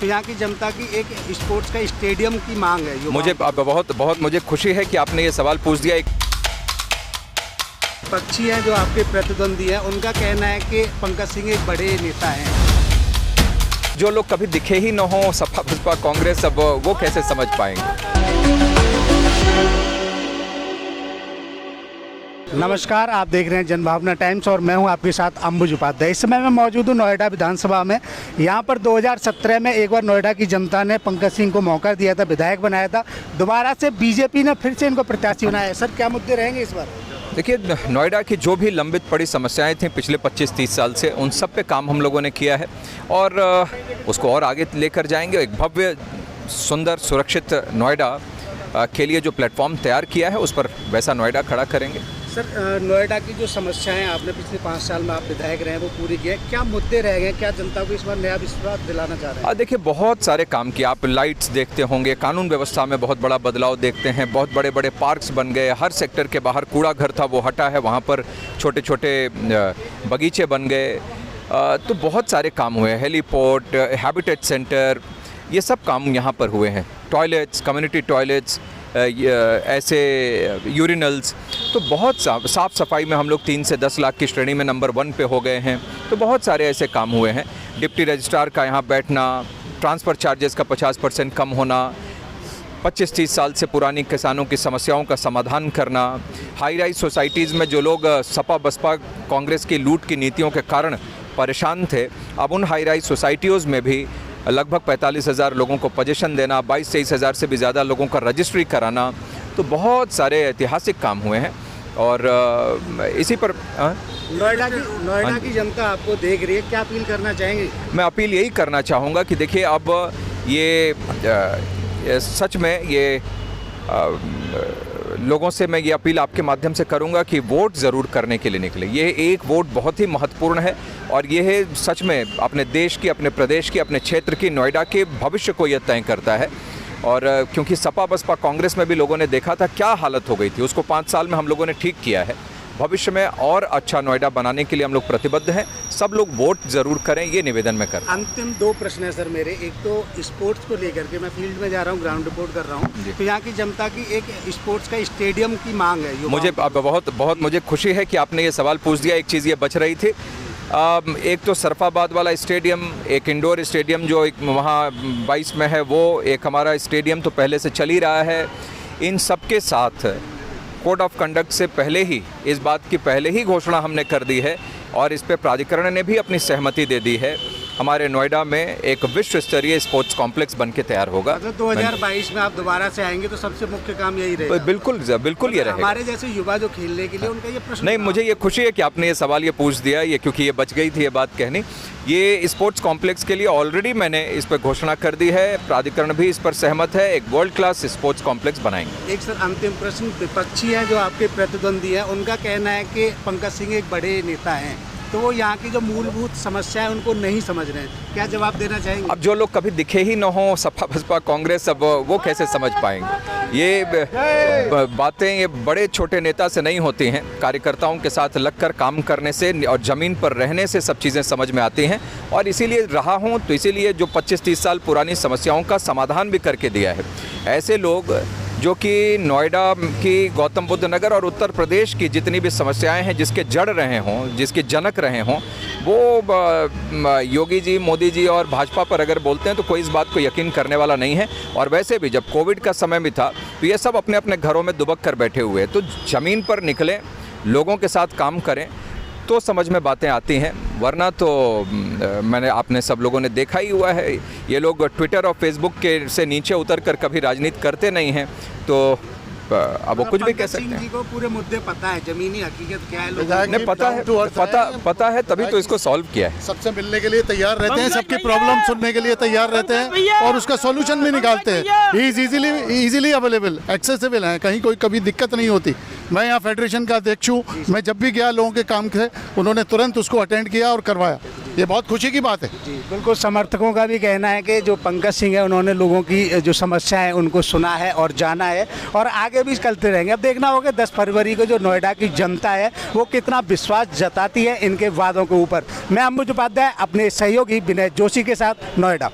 तो यहाँ की जनता की एक स्पोर्ट्स का स्टेडियम की मांग है। मुझे बहुत मुझे खुशी है कि आपने ये सवाल पूछ दिया। पक्षी हैं जो आपके प्रतिद्वंदी हैं, उनका कहना है कि पंकज सिंह एक बड़े नेता हैं। जो लोग कभी दिखे ही न हो, सपा बसपा कांग्रेस, अब वो कैसे समझ पाएंगे। नमस्कार, आप देख रहे हैं जनभावना टाइम्स और मैं हूं आपके साथ अंबुज उपाध्याय। इस समय मैं मौजूद हूं नोएडा विधानसभा में। यहां पर 2017 में एक बार नोएडा की जनता ने पंकज सिंह को मौका दिया था, विधायक बनाया था। दोबारा से बीजेपी ने फिर से इनको प्रत्याशी बनाया है। सर, क्या मुद्दे रहेंगे इस बार? देखिए, नोएडा की जो भी लंबित पड़ी समस्याएं थी पिछले 25-30 साल से, उन सब पे काम हम लोगों ने किया है और उसको और आगे लेकर जाएंगे। एक भव्य, सुंदर, सुरक्षित नोएडा के लिए जो प्लेटफॉर्म तैयार किया है, उस पर वैसा नोएडा खड़ा करेंगे। सर, नोएडा की जो समस्याएं आपने पिछले 5 साल में आप विधायक रहे हैं वो पूरी की है। क्या मुद्दे रह गए? क्या जनता को इस बार नया विश्वास दिलाना चाह रहे हैं? देखिए, बहुत सारे काम किए। आप लाइट्स देखते होंगे, कानून व्यवस्था में बहुत बड़ा बदलाव देखते हैं, बहुत बड़े बड़े पार्क्स बन गए, हर सेक्टर के बाहर कूड़ा घर था वो हटा है, वहाँ पर छोटे छोटे बगीचे बन गए। तो बहुत सारे काम हुए। हेलीपोर्ट, हैबिटेट सेंटर, ये सब काम यहाँ पर हुए हैं। टॉयलेट्स, कम्युनिटी टॉयलेट्स, ऐसे यूरिनल्स, तो बहुत साफ़ सफाई में हम लोग 3 से 10 लाख की श्रेणी में नंबर 1 पे हो गए हैं। तो बहुत सारे ऐसे काम हुए हैं। डिप्टी रजिस्ट्रार का यहाँ बैठना, ट्रांसफ़र चार्जेस का 50% कम होना, 25-30 साल से पुरानी किसानों की समस्याओं का समाधान करना, हाई राइज सोसाइटीज़ में जो लोग सपा बसपा कांग्रेस की लूट की नीतियों के कारण परेशान थे, अब उन हाई राइज सोसाइटियों में भी लगभग 45,000 लोगों को पोजीशन देना, 22-23 हज़ार से भी ज़्यादा लोगों का रजिस्ट्री कराना। तो बहुत सारे ऐतिहासिक काम हुए हैं और इसी पर नोएडा की जनता आपको देख रही है, क्या अपील करना चाहेंगे? मैं अपील यही करना चाहूँगा कि देखिए, अब ये सच में ये लोगों से मैं ये अपील आपके माध्यम से करूंगा कि वोट ज़रूर करने के लिए निकले। ये एक वोट बहुत ही महत्वपूर्ण है और ये है सच में अपने देश की, अपने प्रदेश की, अपने क्षेत्र की, नोएडा के भविष्य को यह तय करता है। और क्योंकि सपा बसपा कांग्रेस में भी लोगों ने देखा था क्या हालत हो गई थी, उसको 5 साल में हम लोगों ने ठीक किया है। भविष्य में और अच्छा नोएडा बनाने के लिए हम लोग प्रतिबद्ध हैं। सब लोग वोट ज़रूर करें, ये निवेदन मैं कर। अंतिम 2 प्रश्न है सर मेरे। एक तो स्पोर्ट्स को लेकर के, मैं फील्ड में जा रहा हूँ, ग्राउंड रिपोर्ट कर रहा हूँ, तो यहाँ की जनता की एक स्पोर्ट्स का स्टेडियम की मांग है। मुझे बहुत मुझे खुशी है कि आपने ये सवाल पूछ दिया। एक चीज़ ये बच रही थी। एक तो सरफाबाद वाला स्टेडियम, एक इंडोर स्टेडियम जो एक वहाँ 22 में है, वो एक हमारा स्टेडियम तो पहले से चल ही रहा है। इन सब के साथ कोड ऑफ कंडक्ट से पहले ही इस बात की पहले ही घोषणा हमने कर दी है और इस पे प्राधिकरण ने भी अपनी सहमति दे दी है। हमारे नोएडा में एक विश्व स्तरीय स्पोर्ट्स कॉम्प्लेक्स बन के तैयार होगा। मतलब 2022 में आप दोबारा से आएंगे तो सबसे मुख्य काम यही रहेगा? बिल्कुल ये रहेगा। हमारे जैसे युवा जो खेलने के लिए, उनका ये प्रश्न नहीं, मुझे ये खुशी है कि आपने ये सवाल ये पूछ दिया, ये क्योंकि ये बच गई थी ये बात कहनी। ये स्पोर्ट्स कॉम्प्लेक्स के लिए ऑलरेडी मैंने इस पर घोषणा कर दी है, प्राधिकरण भी इस पर सहमत है। एक वर्ल्ड क्लास स्पोर्ट्स कॉम्प्लेक्स बनाएंगे। एक सर अंतिम प्रश्न, विपक्षी हैं जो आपके प्रतिद्वंदी हैं, उनका कहना है कि पंकज सिंह एक बड़े नेता हैं, तो वो यहाँ की जो मूलभूत समस्या है उनको नहीं समझ रहे हैं। क्या जवाब देना चाहेंगे? अब जो लोग कभी दिखे ही न हो, सपा बसपा कांग्रेस, अब वो कैसे समझ पाएंगे। ये बातें ये बड़े छोटे नेता से नहीं होती हैं। कार्यकर्ताओं के साथ लगकर काम करने से और ज़मीन पर रहने से सब चीज़ें समझ में आती हैं। और इसीलिए रहा हूँ, तो इसीलिए जो 25-30 साल पुरानी समस्याओं का समाधान भी करके दिया है। ऐसे लोग जो कि नोएडा की, गौतम बुद्ध नगर और उत्तर प्रदेश की जितनी भी समस्याएं हैं, जिसके जड़ रहे हों, जिसके जनक रहे हों, वो योगी जी, मोदी जी और भाजपा पर अगर बोलते हैं तो कोई इस बात को यकीन करने वाला नहीं है। और वैसे भी जब कोविड का समय भी था तो ये सब अपने अपने घरों में दुबक कर बैठे हुए। तो ज़मीन पर निकलें, लोगों के साथ काम करें, तो समझ में बातें आती हैं। वरना तो आपने सब लोगों ने देखा ही हुआ है, ये लोग ट्विटर और फेसबुक के से नीचे उतर कर कभी राजनीति करते नहीं हैं। तो अब वो कुछ भी कह सकते हैं। जी को पूरे मुद्दे पता है, जमीनी हकीकत क्या है, नहीं पता है तभी तो इसको सॉल्व किया है। सबसे मिलने के लिए तैयार रहते हैं, सबकी प्रॉब्लम सुनने के लिए तैयार रहते हैं और उसका सॉल्यूशन भी निकालते हैं। He is easily available, accessible है, कहीं कोई कभी दिक्कत नहीं होती। मैं यहाँ फेडरेशन का अध्यक्ष हूँ, मैं जब भी गया लोगों के काम थे, उन्होंने तुरंत उसको अटेंड किया और करवाया। ये बहुत खुशी की बात है। जी बिल्कुल। समर्थकों का भी कहना है कि जो पंकज सिंह है, उन्होंने लोगों की जो समस्या है उनको सुना है और जाना है और आगे भी करते रहेंगे। अब देखना होगा 10 फरवरी को जो नोएडा की जनता है वो कितना विश्वास जताती है इनके वादों के ऊपर। मैं अंबुज उपाध्याय अपने सहयोगी विनय जोशी के साथ, नोएडा।